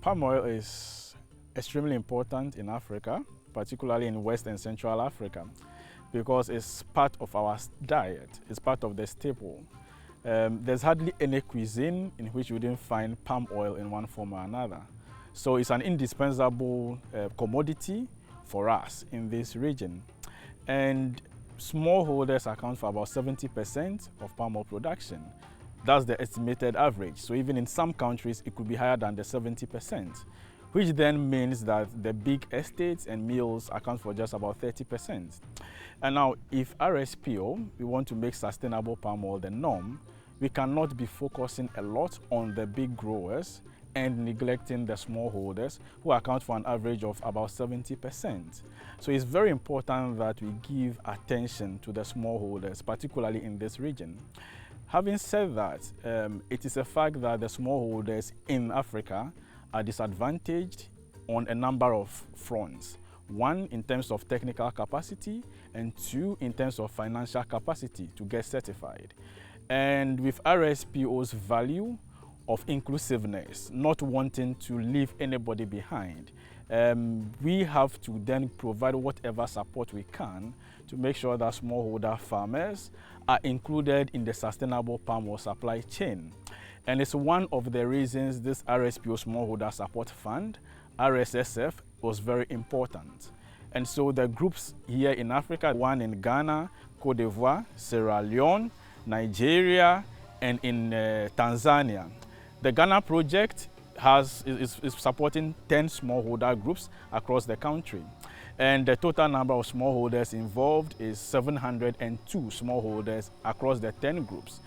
Palm oil is extremely important in Africa, particularly in West and Central Africa, because it's part of our diet, it's part of the staple. There's hardly any cuisine in which you didn't find palm oil in one form or another. So it's an indispensable commodity for us in this region. And smallholders account for about 70% of palm oil production. That's the estimated average. So even in some countries, it could be higher than the 70%, which then means that the big estates and mills account for just about 30%. And now, if RSPO, we want to make sustainable palm oil the norm, we cannot be focusing a lot on the big growers and neglecting the smallholders, who account for an average of about 70%. So it's very important that we give attention to the smallholders, particularly in this region. Having said that, it is a fact that the smallholders in Africa are disadvantaged on a number of fronts. One, in terms of technical capacity, and two, in terms of financial capacity to get certified. And with RSPO's value of inclusiveness, not wanting to leave anybody behind, we have to then provide whatever support we can to make sure that smallholder farmers are included in the sustainable palm oil supply chain. And it's one of the reasons this RSPO Smallholder Support Fund, RSSF, was very important. And so the groups here in Africa, one in Ghana, Cote d'Ivoire, Sierra Leone, Nigeria, and in Tanzania. The Ghana project is supporting 10 smallholder groups across the country. And the total number of smallholders involved is 702 smallholders across the 10 groups.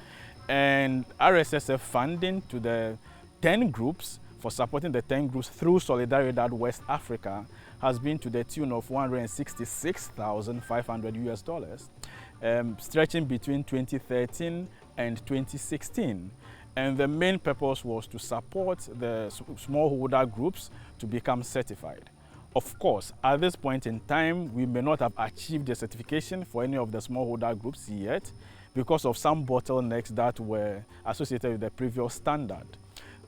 And RSSF funding to the 10 groups for supporting the 10 groups through Solidaridad West Africa has been to the tune of $166,500, stretching between 2013 and 2016. And the main purpose was to support the smallholder groups to become certified. Of course, at this point in time, we may not have achieved the certification for any of the smallholder groups yet because of some bottlenecks that were associated with the previous standard.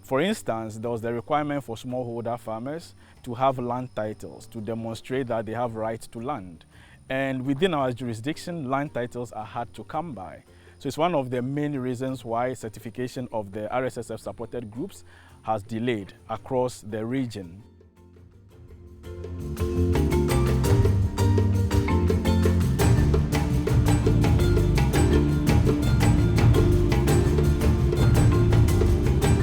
For instance, there was the requirement for smallholder farmers to have land titles to demonstrate that they have right to land. And within our jurisdiction, land titles are hard to come by. So it's one of the main reasons why certification of the RSSF supported groups has delayed across the region.